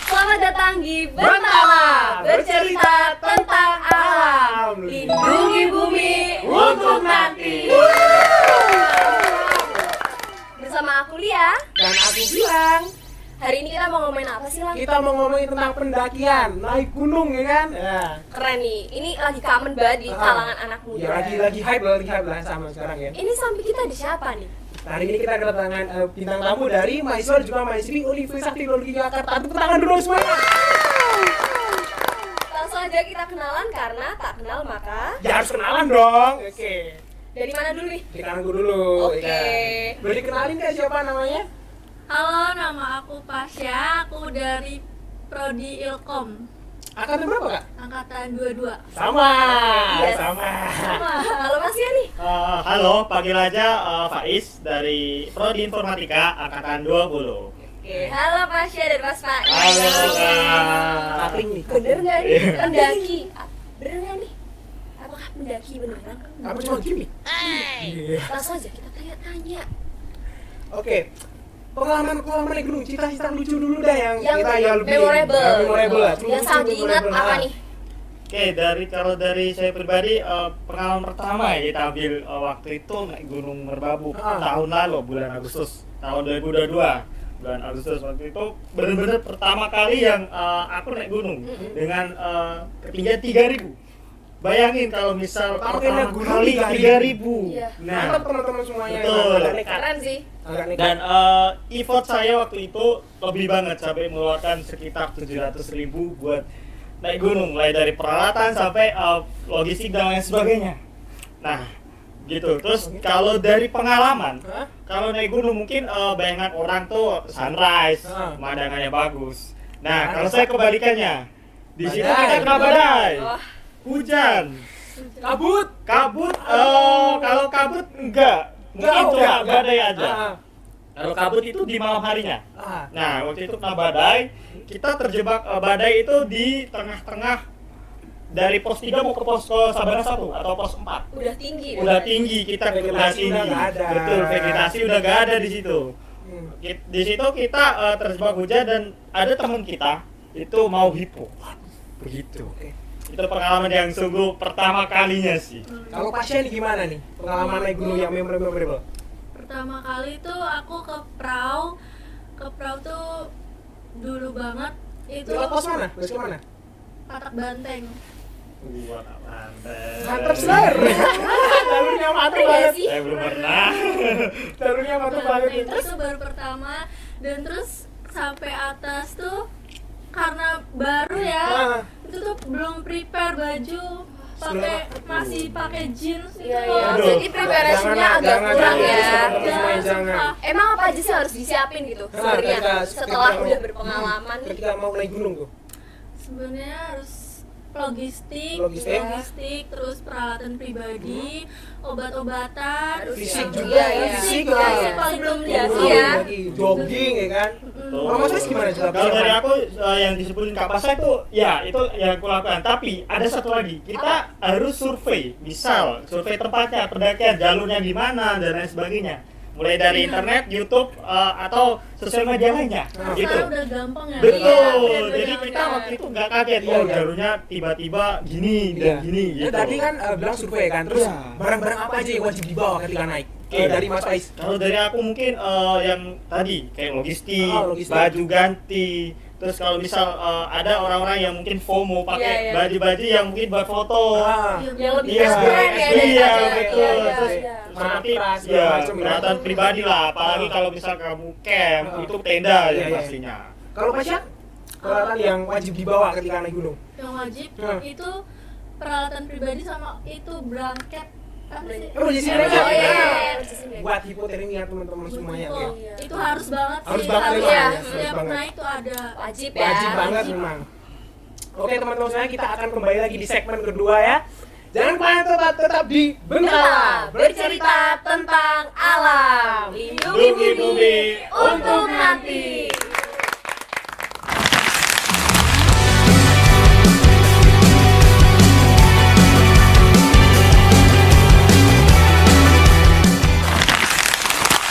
Selamat datang di Bentala, bercerita tentang alam, lindungi bumi untuk nanti. Bersama aku Lia Dan aku bilang, hari ini kita mau ngomongin apa sih, Lang? kita mau ngomongin tentang pendakian, naik gunung ya kan? Ya, Keren nih, ini lagi common banget di kalangan anak muda. ya lagi hype lah sama sekarang ya. Ini samping kita ada siapa nih? Nah, hari ini kita kedatangan bintang tamu dari mahasiswa dan juga mahasiswi Universitas Teknologi Jakarta. Tepuk tangan dulu semuanya. Langsung aja kita kenalan karena tak kenal maka. Ya harus kenalan dong. Oke. Dari mana dulu nih? Di kanan gue dulu. Oke. Ya. Boleh dikenalin nggak siapa namanya? Halo, nama aku Pasya, aku dari Prodi Ilkom, Angkatan berapa kak? angkatan 22. Sama. Yes. Sama. Halo Mas ya nih. Halo, panggil aja Faiz dari Prodi Informatika Angkatan 20. Oke, halo Pasya dan Mas Faiz. Halo, Kak. Kapling nih. Bener nggak nih? Pendaki. Bener nggak nih? Apakah pendaki beneran? Apa cuma gimmick? Langsung aja kita tanya-tanya. Oke. Pengalaman naik gunung, cerita lucu dulu dah yang Yang kita ya lebih memorable. lah. Yang sangat diingat apa nih? Oke, kalau dari saya pribadi pengalaman pertama ya kita ambil waktu itu naik Gunung Merbabu tahun lalu bulan Agustus tahun 2022. Bulan Agustus waktu itu benar-benar pertama kali yang aku naik gunung dengan ketinggian 3.000. Bayangin kalau misal Pertama pertama gunung kali 3.000. 3.000. Nah, Mantap teman-teman semuanya. Betul. Agak nekat. Keren sih. Agak nekat. dan effort saya waktu itu lebih banget sampai mengeluarkan sekitar 700.000 buat naik gunung, mulai dari peralatan sampai logistik dan lain sebagainya. Nah, gitu. Terus kalau dari pengalaman, Hah? kalau naik gunung mungkin bayangan orang tuh sunrise, pemandangannya bagus. Nah, kalau saya kebalikannya, di situ Badai. kita kena badai, Wah, hujan, Kabut. kalau kabut enggak, mungkin Enggak, cuma enggak. badai aja. Ah, Kalau kabut itu di malam harinya. ah. Nah, waktu itu kena badai, kita terjebak badai itu di tengah-tengah dari pos 3 mau ke pos Sabana 1 atau pos 4. udah tinggi. Udah tinggi, kita udah Vegetasi tinggi. udah nggak ada. Betul, vegetasi udah gak ada di situ. Hmm. Di situ kita terjebak hujan dan ada teman kita itu mau hipo. Begitu. Oke. Itu pengalaman yang sungguh pertama kalinya sih. Kalau Pasya ini gimana nih? Pengalaman naik gunung yang memorable. Pertama kali tuh aku ke Prau tuh dulu banget itu Lewat pos mana? Bos ke mana? Patak Banteng. Wah, mantap. Mantap sir. Jalurnya mantap Iya banget. sih. Saya belum pernah. Jalurnya mantap banget. Banteng itu baru pertama dan terus sampai atas tuh karena baru ya, Ah. itu tuh belum prepare baju, masih pakai jeans gitu Iya, loh. iya. Aduh. Jadi preparasinya agak Jangan, kurang jangan, ya. teman-teman semuanya, jangan. Emang apa aja sih harus disiapin gitu Nah, sebenarnya ketika- setelah ketika udah mau- berpengalaman nih? Ketika mau naik gunung tuh. Sebenarnya harus logistik, terus peralatan pribadi, obat-obatan, Fisik Iya, juga, iya. fisik Iya, lah. iya. Paling belum Jogging, dasi ya. jogging ya kan. Betul. Kalau Mas gimana juga? Kalau dari aku yang disebutin Kak Pasha itu ya itu yang aku lakukan. Tapi ada satu lagi, kita harus survei. Misal survei tempatnya, pendakian, jalurnya di mana dan lain sebagainya. Mulai dari internet, YouTube atau sosial media lainnya. Nah, Gitu. sekarang udah gampang ya. Betul. Iya, Jadi benar, kita benar. waktu itu nggak kaget. Iya, Oh, iya. jalurnya tiba-tiba gini Iya. dan gini Ya, gitu. tadi kan bilang survei kan. Terus Iya. barang-barang apa aja yang wajib dibawa ketika naik? Oke. Dari Mas Faiz. Kalau dari aku mungkin yang tadi kayak logistik, Logistik. baju ganti. Terus kalau misal ada orang-orang yang mungkin FOMO Iya, pakai iya. baju-baju yang mungkin buat foto. Ah. Yang lebih Iya, keren ya iya, daripada- betul. iya, iya, Terus iya. seperti Matras, segala ya macam ya. peralatan pribadi lah, apalagi kalau misal kamu camp Ah. itu tenda Iya, ya iya. pastinya. Kalau Pasya, peralatan yang wajib dibawa ketika naik gunung. Yang wajib Hmm. itu peralatan pribadi sama itu blanket apa sih? Oh, jadi Oh, mereka. iya, iya. Buat hipotermia teman-teman semuanya Itu, ya. Iya. itu harus banget Harus sih. banget Harus memang, ya. ya, harus Setiap banget. naik tuh ada. Wajib ya. Wajib banget Wajib. memang. Oke teman-teman saya, kita akan kembali lagi di segmen kedua ya. Jangan kemana tetap di Bentala Bentala bercerita tentang alam, lindungi bumi untuk nanti.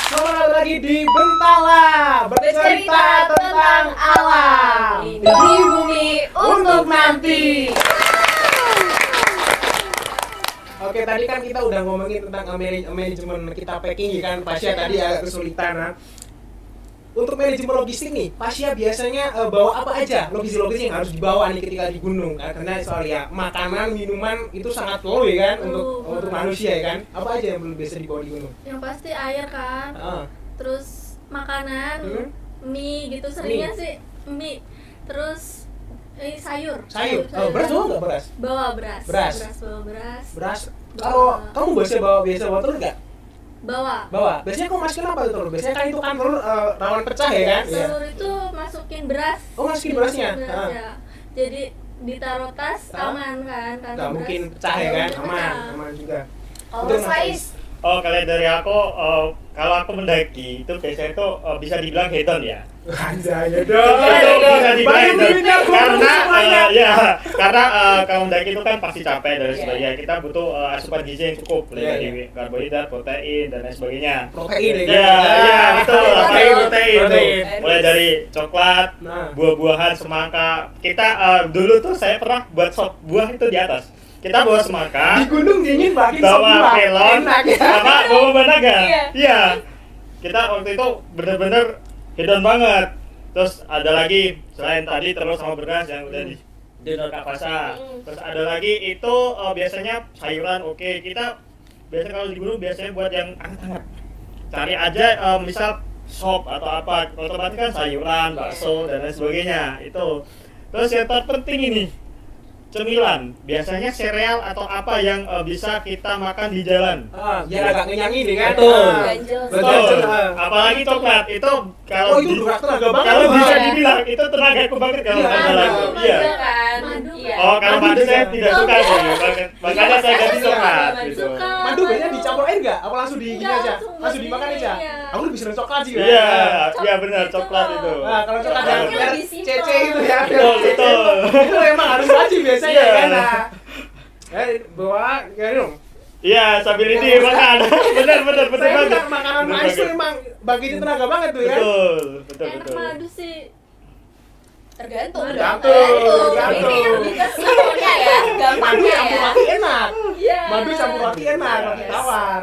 Selamat lagi di Bentala bercerita tentang alam. Ini bumi untuk nanti. Oke, tadi kan kita udah ngomongin tentang manajemen kita packing kan. Pasya tadi agak kesulitan. Nah, untuk manajemen logistik nih, Pasya biasanya bawa apa aja logistik yang harus dibawa nih ketika di gunung kan? Karena soal ya makanan, minuman itu sangat low ya kan untuk manusia ya kan. Apa aja yang belum biasa dibawa di gunung? Yang pasti air kan, terus makanan, mie gitu seringnya sih mie, terus sayur. Beras bawa nggak beras? Bawa beras. Beras. Bawa beras. Beras. Kalau kamu biasa bawa telur nggak? Bawa. Biasanya kamu masukin apa tuh telur? Biasanya kan itu kan telur rawan pecah ya kan? Iya. Telur itu masukin beras. Oh, masukin berasnya? Beras, ya. Jadi ditaruh tas aman kan? Nggak beras. mungkin pecah ya kan? Nggak mungkin pecah. Aman juga. Kalau Betul, Mas Mas Faiz, Oh, kalau dari aku, kalau aku mendaki itu biasanya itu bisa dibilang hedon ya. Anjay, Itu bisa dibilang hedon. Karena kalau mendaki itu kan pasti capek dan sebagainya. Kita butuh asupan gizi yang cukup, mulai dari karbohidrat, protein dan lain sebagainya. Protein ya kan? Iya, betul. Apalagi protein tuh. Protein. Mulai dari coklat, buah-buahan, semangka. Kita dulu tuh saya pernah buat sop buah itu di atas. Kita bawa semangka, Di gunung dingin makin bawa melon, enak ya. sama bawa banaga. Iya. Iya. Kita waktu itu bener-bener hedon banget. Terus ada lagi selain tadi telur sama beras yang udah di donor kapasa. Terus ada lagi itu biasanya sayuran. Oke, kita biasanya kalau di gunung biasanya buat yang hangat-hangat. Cari aja misal sop atau apa, otomatis kan sayuran, bakso dan lain sebagainya. Itu. Terus yang terpenting ini cemilan, biasanya sereal atau apa yang bisa kita makan di jalan. Biar agak ngenyangin nih kan? Betul. ganjel. Betul. Apalagi coklat itu kalau itu tenaga banget. kalau Bang. bisa dibilang itu tenagaku banget kalau Iya, andalan. madu. Iya. kan? Madu. Iya. Oh, kalau madu saya tidak suka sih. Makanya saya ganti Iya, coklat madu. gitu. Madu biasanya dicampur air nggak? Apa langsung digini Enggak, aja? langsung Langsung dimakan begini, aja? iya. Aku lebih seneng coklat sih. Iya, kan? iya benar coklat Itu. itu. Nah, kalau coklat Coklatnya yang lebih simpel. CC itu ya. Betul. Itu emang harus wajib biasanya Iya. kan? Bawa kayak dong. Iya, sambil ini makan. Benar Saya banget. bilang makanan Benar mais itu banget. emang bagi dia tenaga banget tuh ya. Betul. Enak madu sih. Tergantung. Tergantung. Ini yang lebih ke simpelnya ya, Madu gampangnya campur ya. roti enak. Iya. Madu campur roti enak, Iya. roti tawar.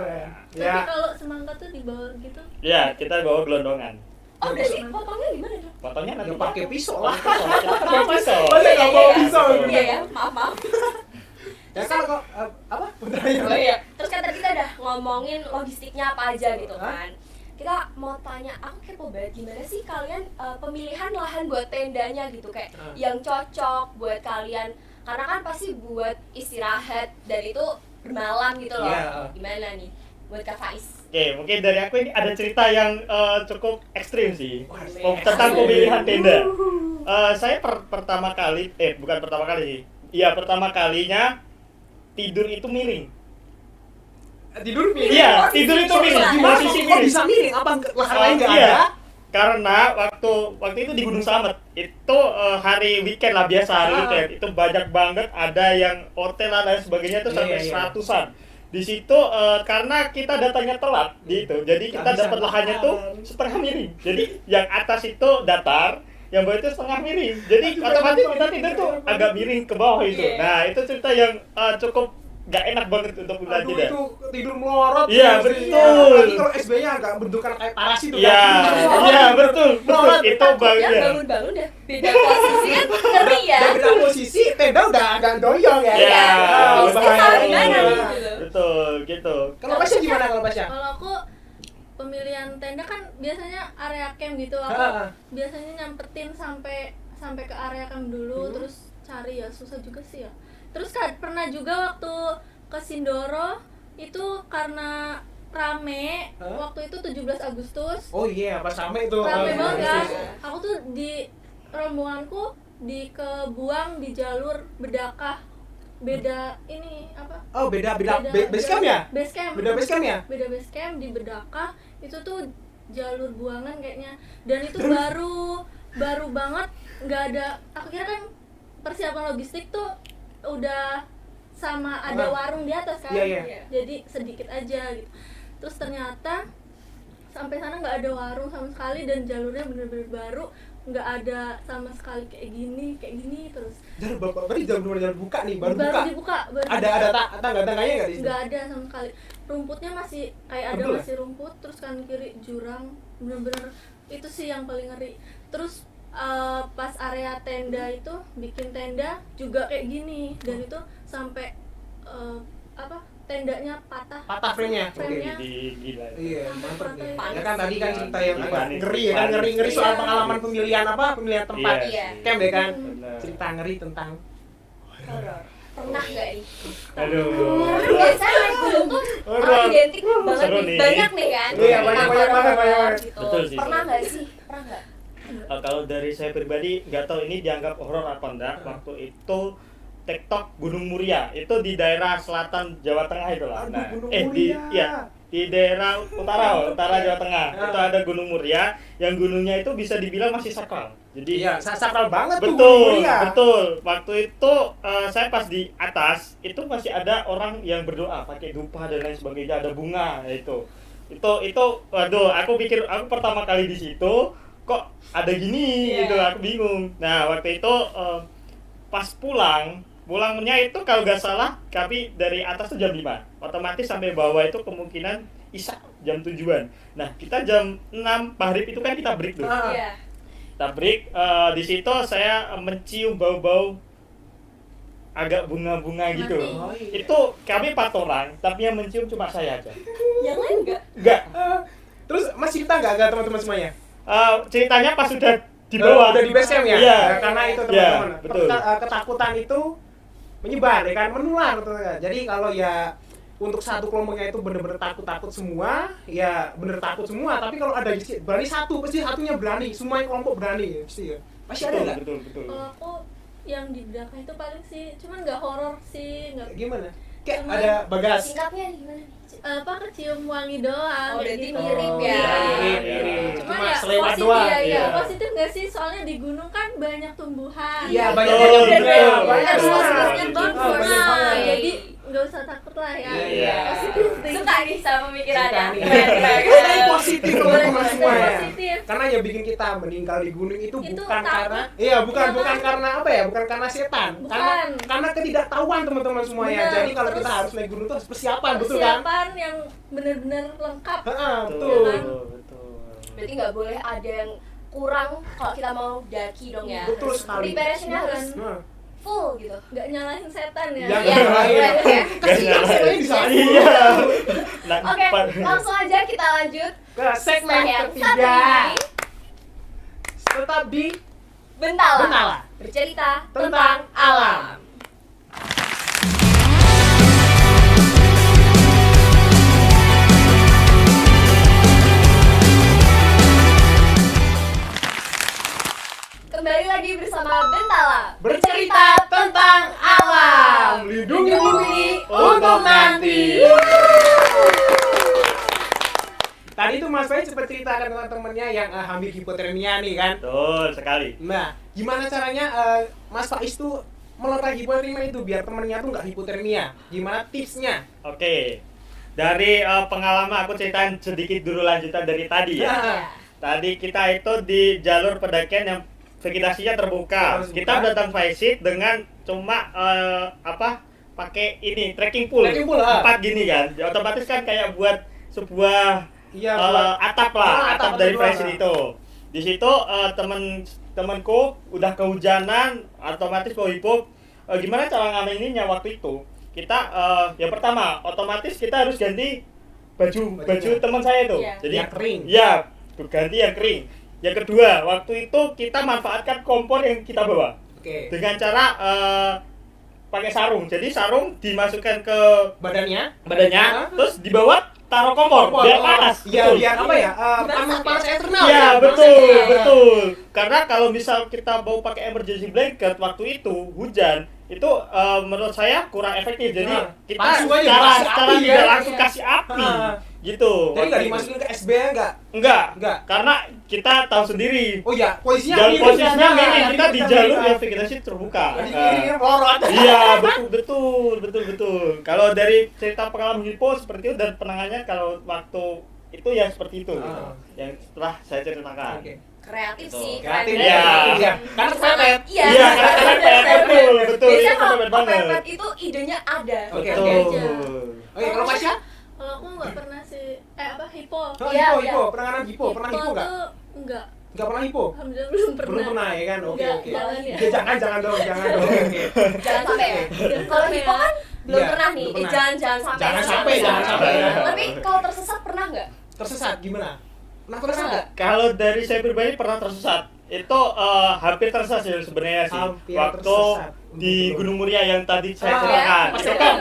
Tapi Ya. kalau semangka tuh di bawah gitu. Iya, kita bawa gelondongan. Oh, berarti potongnya gimana dong? Potongnya nanti Ya pakai pisau lah. Pakai pisau. Masa nggak bawa pisau? Iya ya, maaf. Ya kan kok apa? Benernya. Oh iya. Terus kan tadi kita udah ngomongin logistiknya apa aja gitu kan. Kita mau tanya, aku kepo banget gimana sih kalian pemilihan lahan buat tendanya gitu kayak yang cocok buat kalian karena kan pasti buat istirahat dan itu bermalam gitu loh. Iya. Gimana nih buat Kak Faiz? Oke, mungkin dari aku ini ada cerita yang cukup ekstrim sih Wah, tentang pemilihan tenda. Saya pertama kali, bukan pertama kali sih. Iya, pertama kalinya tidur itu miring. Tidur miring. Iya, tidur itu miring. Gimana Posisi kok miring. bisa miring? Apa lahan lain nggak Iya. ada? Karena waktu itu di Gunung Slamet itu hari weekend lah biasa hari weekend itu banyak banget ada yang hotel dan lain sebagainya itu sampai Iya. seratusan. Di situ karena kita datangnya telat di itu, jadi kita Nggak bisa dapat lahannya tuh setengah miring. Jadi yang atas itu datar, yang bawah itu setengah miring. Jadi otomatis kita tidur tuh agak miring ke bawah itu. Iya. Nah itu cerita yang cukup gak enak banget untuk Aduh, tidak. itu tidur melorot. Iya, tuh, betul. Apalagi kalau SB-nya agak bentukan kayak parasit tuh. Iya, kan. iya betul. Melorot. Itu Takutnya bagian. bangun-bangun dah beda posisi kan ngeri ya. Dan beda posisi, tenda udah agak doyong ya. Iya. Terus bahaya. kita gimana nih? Betul, gitu. Kalau Pasya gimana kalau Pasya? Kalau aku pemilihan tenda kan biasanya area camp gitu. Aku biasanya nyampetin sampai ke area camp dulu terus cari ya susah juga sih ya. Terus pernah juga waktu ke Sindoro itu karena rame waktu itu 17 Agustus. Oh iya, pas rame itu. Rame banget kan. Iya. Aku tuh di rombonganku kebuang di jalur Bedakah. Beda ini apa? Oh, beda base camp ya? Base camp. Beda base camp ya? Beda base camp di Bedakah itu tuh jalur buangan kayaknya, dan itu baru banget, nggak ada. Aku kira kan persiapan logistik tuh udah sama ada warung di atas kan, jadi sedikit aja gitu. Terus ternyata sampai sana nggak ada warung sama sekali dan jalurnya bener-bener baru, nggak ada sama sekali kayak gini terus. Berarti jalan buka nih, baru dibuka. Ada tangga-tangganya nggak di sini? Nggak ada sama sekali. Rumputnya masih kayak ada masih rumput, terus kanan kiri jurang, bener-bener itu sih yang paling ngeri. Terus pas area tenda itu bikin tenda juga kayak gini dan itu sampai tendanya patah frame-nya. Gila. Iya, mantap nih. Patah. Ya kan tadi kan cerita yang Panik. ngeri ya kan, ngeri soal pengalaman pemilihan tempat Iya. camp ya kan. Benar. Cerita ngeri tentang Horor. Pernah nggak nih? Aduh. Orang biasanya naik gunung tuh Horor. identik banget Seru nih. nih. Banyak nih kan. Iya, banyak Horor banget. gitu. Betul sih. Pernah nggak sih? Pernah nggak? Kalau dari saya pribadi nggak tahu ini dianggap horor apa enggak. Waktu itu TikTok Gunung Muria itu di daerah selatan Jawa Tengah itu lah. Aduh, Gunung Muria. Di daerah utara Jawa Tengah itu ada Gunung Muria yang gunungnya itu bisa dibilang masih sakral. Jadi iya, sakral banget tuh Gunung betul, Muria. betul. Waktu itu saya pas di atas itu masih ada orang yang berdoa pakai dupa dan lain sebagainya, ada bunga itu. Waduh, aku pertama kali di situ kok ada gini gitu, aku bingung. Nah, waktu itu pas pulangnya itu kalau nggak salah kami dari atas tuh jam 5, otomatis sampai bawah itu kemungkinan isya jam 7-an. Nah, kita jam 6 maghrib itu kan kita break tuh. Iya. Kita break, di situ saya mencium bau-bau agak bunga-bunga gitu. Oh, iya. Itu kami 4 orang, tapi yang mencium cuma saya aja. Yang lain nggak? Enggak. Terus masih cerita nggak teman-teman semuanya? Ceritanya pas sudah di bawah, udah di base camp ya? Iya. Karena itu Iya, teman-teman. betul. Ketakutan itu menyebar ya kan, menular teman-teman. Jadi kalau ya untuk satu kelompoknya itu bener-bener takut semua, ya bener takut semua. Tapi kalau ada berani satu, pasti satunya berani. Semua kelompok berani, pasti ya. Pasti ada nggak? Betul. Kalau aku yang di belakang itu paling sih, cuman nggak horor sih, nggak Gimana? Kayak Cuman ada bagas. Singkatnya gimana nih? kecium wangi doang. Oh, kayak berarti gitu. mirip ya. Mirip. Cuma Cuma ya selewat positif doang. ya, Iya. positif nggak sih? Soalnya di gunung kan banyak tumbuhan. Iya, Betul, banyak betul. banyak. Harus positifnya Betul. bagus. banyak banget. Jadi nggak usah takut lah ya. Iya. Positif thinking. Suka nih sama pemikirannya. Suka nih. Keren. Kita positif teman-teman Boleh, semua ya. positif. Karena yang bikin kita meninggal di gunung itu Itu bukan takut. karena bukan Iya, karena apa ya? Bukan karena setan. Bukan. Karena ketidaktahuan teman-teman semuanya. Benar. Jadi kalau kita Terus harus naik gunung itu harus persiapan, betul kan? Persiapan yang benar-benar lengkap. Betul. Betul. Berarti nggak boleh ada yang kurang kalau kita mau daki dong ya. Betul sekali. Preparationnya harus Nah, full gitu. Nggak nyalahin setan ya. Jangan. Iya, boleh ya. kasih Jangan. setannya di sana. Iya. Nah, Oke, langsung aja kita lanjut Ke segmen setelah yang satu ketiga. ini. Tetap di Bentala. Bentala. Bercerita Tentang alam. Kembali lagi bersama Bentala. Bercerita tentang alam. Lindungi bumi untuk nanti. Tadi tuh Mas Faiz sempat ceritakan tentang temannya yang hampir hipotermia nih kan. Betul sekali. Nah, gimana caranya Mas Faiz tuh melerai hipotermia itu biar temennya tuh nggak hipotermia? Gimana tipsnya? Oke. Dari pengalaman aku ceritain sedikit dulu lanjutan dari tadi ya. Ya. Tadi kita itu di jalur pendakian yang vegetasinya terbuka. Terbuka. Kita datang visit dengan cuma pakai ini trekking pole. Trekking pole, 4 gini kan. Ya, otomatis kan kayak buat sebuah Iya, buat atap lah, atap dari berdua. visit itu. Di situ temanku udah kehujanan, otomatis mau hibuk. Gimana cara ngameninnya waktu itu? Kita yang pertama otomatis kita harus ganti baju teman saya itu. Iya. Jadi Yang kering. Iya, ganti yang kering. Yang kedua, waktu itu kita manfaatkan kompor yang kita bawa Oke. dengan cara pakai sarung. Jadi sarung dimasukkan ke Badannya? badannya, terus dibawa taruh kompor biar panas. Iya, Betul. biar apa ya? Panas eternal. Iya, kan? betul, Panas. betul. Karena kalau misal kita mau pakai emergency blanket waktu itu hujan, itu menurut saya kurang efektif. Jadi Nah, kita langsung aja secara dikasih api, tidak ya. langsung kasih api. Ah. Gitu. Jadi nggak waktu itu. dimasukin ke SB-nya nggak? Enggak. Enggak. Karena kita tahu sendiri. Oh iya, posisinya Jalur miring, posisinya kan? miring, kita di jalur miring. yang vegetasi terbuka. Jadi miringnya melorot. Iya, betul. Kalau dari cerita pengalaman Hippo seperti itu dan penanganannya kalau waktu itu ya seperti itu. Gitu. Yang setelah saya ceritakan. Oke. Kreatif Betul. sih, Kreatif keren ya. banget. Iya. Karena kepepet. Iya, Iya, karena kepepet. Betul. Biasanya Itu kalau kepepet banget. kepepet itu idenya ada. Oke, Betul. oke. Oke, kalau Pasya? Kalau aku nggak pernah sih, Hippo. Oh, Iya, Hippo, iya. penanganan Hippo, pernah Hippo nggak? tuh enggak. Nggak pernah Hippo? Alhamdulillah belum pernah. Belum pernah ya kan? Oke, Nggak, oke. jangan ya. Ya, jangan dong. Oke. Jangan sampai ya. Kalau Hippo kan belum Iya, pernah nih. belum pernah. Jangan sampai. Jangan sampai. Tapi kalau tersesat pernah nggak? Tersesat gimana? Pernah tersesat nggak? Kalau dari saya pribadi pernah tersesat. Itu hampir tersesat sih sebenarnya sih. Hampir Waktu tersesat. di Gunung Muria yang tadi Ah, saya ceritakan. ya. Itu kan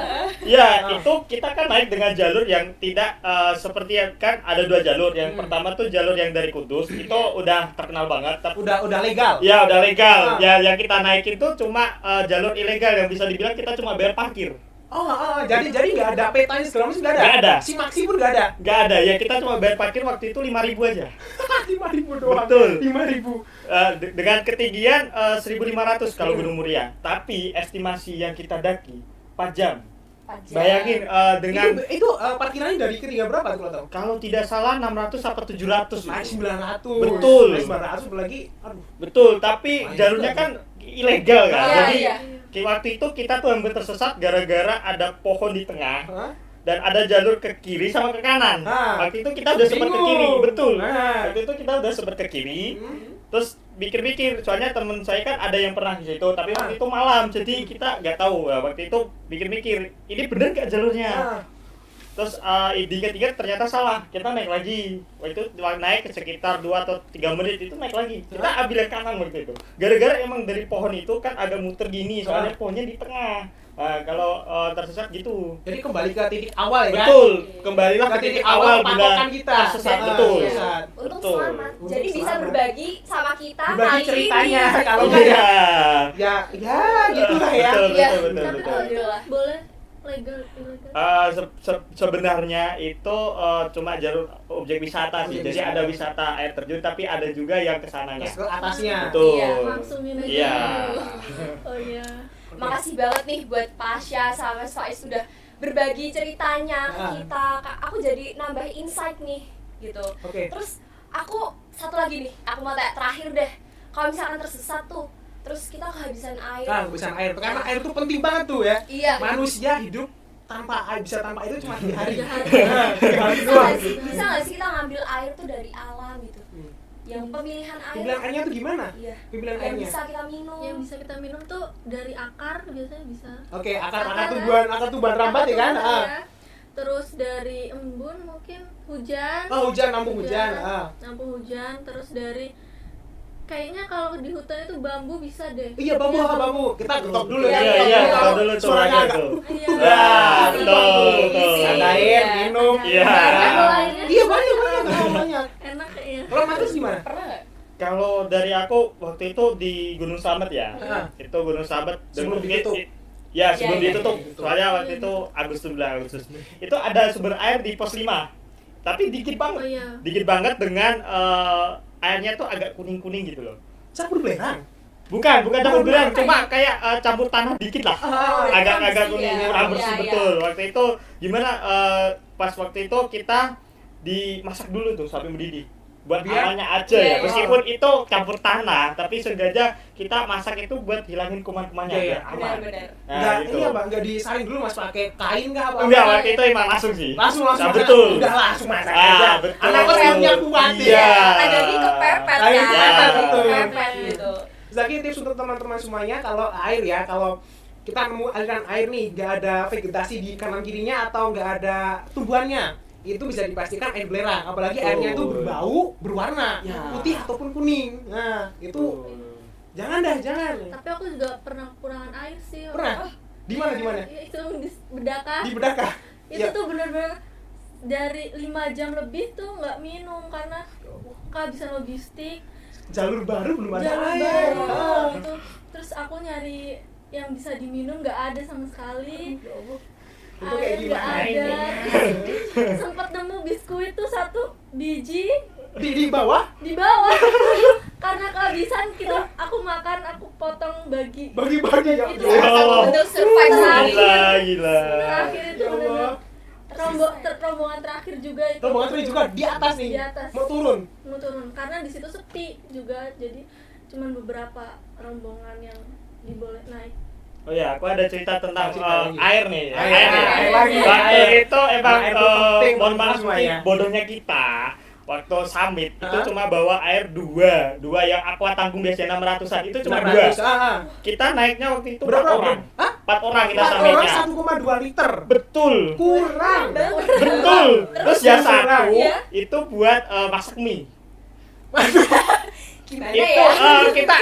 itu kita kan naik dengan jalur yang tidak seperti yang kan ada 2 jalur. Yang pertama tuh jalur yang dari Kudus itu udah terkenal banget. Tapi Udah legal. ya udah legal. Ah. Ya yang kita naikin tuh cuma jalur ilegal yang bisa dibilang kita cuma bayar parkir. Jadi nggak ada petanya segala macam nggak ada. Nggak ada. Si Maxi pun nggak ada. Nggak ada ya, kita cuma bayar parkir waktu itu 5.000 aja. 5.000 doang. Betul. 5.000. Dengan ketinggian 1.500 kalau Gunung Muria. Tapi estimasi yang kita daki 4 jam. Pajak. Bayangin dengan Itu parkirannya dari ketinggian berapa tuh lo tau? kalau tidak salah 600 atau 700 Naik itu. 900. Betul. Naik 900 apalagi. Aduh. Betul, tapi Nah, jalurnya itu. kan ilegal kan. Iya, Jadi iya. waktu itu kita tuh hampir tersesat gara-gara ada pohon di tengah. Hah? Dan ada jalur ke kiri sama ke kanan. Ah. Waktu itu kita udah sempat ke kiri, Bingung. betul. Ah. Waktu itu kita udah sempat ke kiri. Hmm. Terus pikir-pikir, soalnya temen saya kan ada yang pernah di situ, tapi Ah. waktu itu malam, jadi kita nggak tahu. Nah, waktu itu pikir-pikir, ini bener nggak jalurnya? Ah. Terus diingat-ingat ternyata salah, kita naik lagi. Waktu itu naik ke sekitar 2 atau 3 menit itu naik lagi. Kita ambil yang kanan waktu itu. Gara-gara emang dari pohon itu kan agak muter gini, soalnya pohonnya di tengah. Nah, kalau tersesat gitu. Jadi kembali ke titik awal ya kan? Betul, kembalilah ke titik awal bila patokan kita. tersesat, Ah, betul. iya. Untung Betul. selamat. Untung Jadi bisa selamat. berbagi sama kita Berbagi kali ceritanya, ini. kalau nggak Iya. Ya gitulah ya. Betul, Iya. betul, betul, Tapi betul. kalau itu Alhamdulillah. boleh legal ilegal. Sebenarnya itu cuma jalur objek wisata sih. Objek Jadi wisata. ada wisata air terjun, tapi ada juga yang kesananya. Terus ke atasnya. Betul. Iya, Langsungin aja. Iya. Oh iya. Makasih banget nih buat Pasya sama Faiz sudah berbagi ceritanya ke Ah. kita. Aku jadi nambah insight nih gitu. Oke. Terus aku satu lagi nih, aku mau tanya terakhir deh. Kalau misalkan tersesat tuh, terus kita kehabisan air. Kehabisan air. Karena air itu penting banget tuh ya. Iya. Manusia hidup tanpa air, bisa tanpa air itu cuma 3 hari. 3 hari. 3 hari Bisa doang. nggak sih, bisa nggak sih kita ngambil air tuh dari alam gitu? Yang pemilihan air. Pemilihan airnya tuh gimana? Iya. Pemilihan Yang airnya. bisa kita minum. Yang bisa kita minum tuh dari akar biasanya bisa. Oke, akar Akar tumbuhan rambat ya kan? tumbuhan, Ah. ya. Terus dari embun mungkin hujan. Oh, hujan, nampung hujan. Ah. Nampung hujan, terus dari kayaknya kalau di hutan itu bambu bisa deh. Iya, bambu. Kita ketok dulu Iya, ya. iya, Iya, iya. tahu dulu tuh Suaranya aja agak tuh. Iya. Nah, Isi betul, bambu, betul. isi. Ada air, minum. Iya. Airnya Iya, bisa banyak. Enak kayaknya. Kalau Matus gimana? Pernah nggak? Kalau dari aku waktu itu di Gunung Slamet ya. Ah. Itu Gunung Slamet Sebelum mungkin- ditutup. Ya, sebelum Iya, iya, ditutup. iya. Soalnya waktu itu Agustus. Itu ada sumber air di pos 5. Tapi dikit Oh banget. iya. Dikit banget dengan airnya tuh agak kuning-kuning gitu loh. Campur belerang. Bukan campur belerang, cuma kayak campur tanah dikit lah. Ah, Agak-agak bersih kuning, ya. kurang Iya, bersih iya. betul. Waktu itu gimana pas waktu itu kita dimasak dulu tuh sampai mendidih. Buat Biar- awalnya aja Iya, ya. iya. Meskipun itu campur tanah, tapi sengaja kita masak itu buat hilangin kuman-kumannya Iya, iya. biar aman. Benar-benar. Nah, Enggak, gitu. ini apa? Enggak disaring dulu Mas pakai kain kah apa? Enggak, waktu itu emang langsung sih. Langsung Nah, masak. betul. Udah langsung masak Ah, aja. betul. Anak resepnya kuat Iya. ya. Lagi kepepet Lagi kan. kepepet, betul. Kepepet gitu. Terus lagi tips untuk teman-teman semuanya kalau air ya, kalau kita nemu aliran air nih, nggak ada vegetasi di kanan kirinya atau nggak ada tumbuhannya, itu bisa dipastikan air belerang. Apalagi airnya itu berbau, berwarna, Ya. putih ataupun kuning. Nah, itu jangan. Tapi aku juga pernah kekurangan air sih. Pernah? Di mana? Ya, itu di Bedaka. Di Bedaka. Itu Ya. tuh bener-bener dari 5 jam lebih tuh nggak minum karena kehabisan logistik, Jalur baru belum ada jalur air. baru gitu. Terus aku nyari yang bisa diminum nggak ada sama sekali. Itu kayak Air nggak gimana ada. ini? Sempet nemu biskuit tuh 1 biji Di bawah di bawah. Karena kehabisan aku makan, aku potong bagi. bagi-bagi ya. Itu Allah. Allah. Untuk survive sehari. Gila. Terakhir itu Ya Allah. benar-benar rombongan terakhir juga itu. Rombongan tadi juga di atas nih. Di atas. Mau turun. Mau turun karena di situ sepi juga, jadi cuman beberapa rombongan yang diboleh naik. Oh ya, aku ada cerita tentang Cerita lagi. air nih. Air nih. lagi. Waktu itu emang Air itu penting mohon untuk maaf semua nih, ya. bodohnya kita. Waktu summit itu Hah? cuma bawa air dua yang aqua tanggung biasanya 600-an itu cuma 2. 600, Kita naiknya waktu itu 4 Berapa orang. Hah? 4 orang kita 4 orang summitnya. 1,2 liter. Betul. Kurang. Betul. Terus yang Kurang. satu Iya. itu buat masak mie. Gimana Itu ya? kita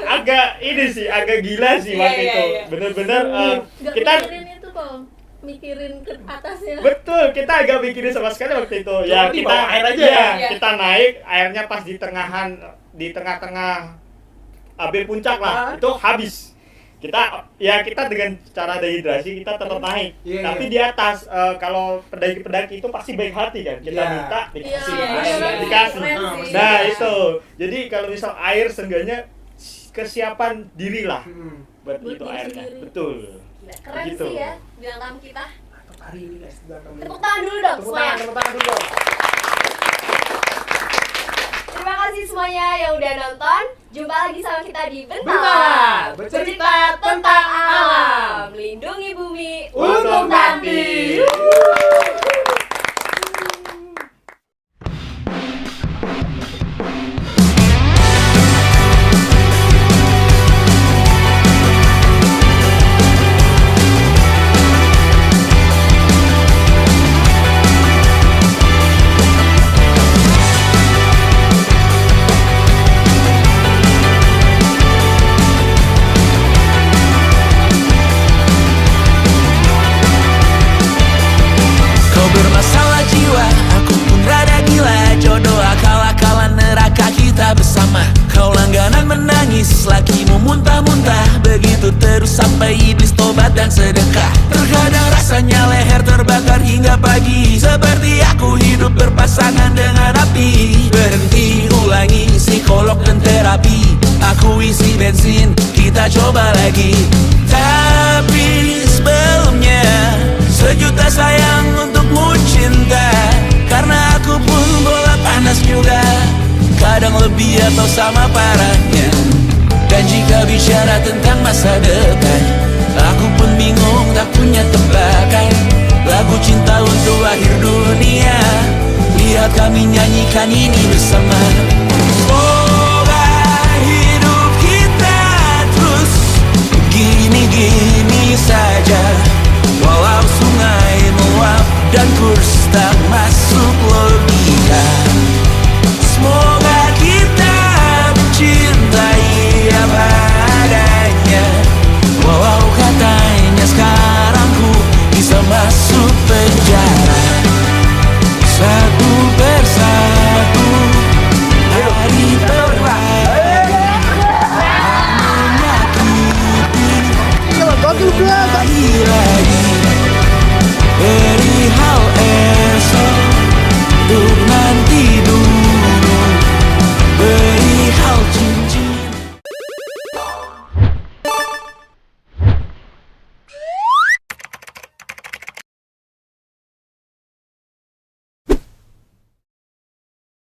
agak ini sih, agak gila sih Iya, waktu iya, itu. iya. Bener-bener Nggak kita mikirin itu kok, mikirin ke atasnya. betul, kita agak mikirin sama sekali waktu itu. Cuma Ya di kita bawah air aja ya, ya? kita naik, airnya pas di tengah-tengah hampir puncak lah. Ah. Itu habis. Kita dengan cara dehidrasi kita tetap naik. Iya, Tapi iya. di atas kalau pendaki-pendaki itu pasti baik hati kan. Kita Iya. minta Iya, dikasih. iya, Dikasih. keren Nah, sih. Nah, itu. Jadi kalau misal air seenggaknya kesiapan diri lah buat Buat itu diri airnya. sendiri. Betul. Gila, keren Gitu. sih ya bintang tamu kita. Mantap hari ini guys, Tepuk tangan dulu dong semuanya. Tepuk tangan dulu. Terima kasih semuanya yang udah nonton. Jumpa lagi sama kita di Bentar, Bentar bercerita tentang alam. Melindungi bumi Untuk nanti. Kau bermasalah jiwa, aku pun rada gila. Jodoh akal-akalan neraka kita bersama. Kau langganan menangis, lakimu muntah-muntah. Begitu terus sampai iblis tobat dan sedekah. Terkadang rasanya leher terbakar hingga pagi. Seperti aku hidup berpasangan dengan api. Berhenti, ulangi psikolog dan terapi. Aku isi bensin, kita coba lagi. Tapi sebelumnya sejuta sayang untukmu cinta. Karena aku pun bola panas juga, kadang lebih atau sama parahnya. Dan jika bicara tentang masa depan, aku pun bingung tak punya tebakan. Lagu cinta untuk akhir dunia, lihat kami nyanyikan ini bersama.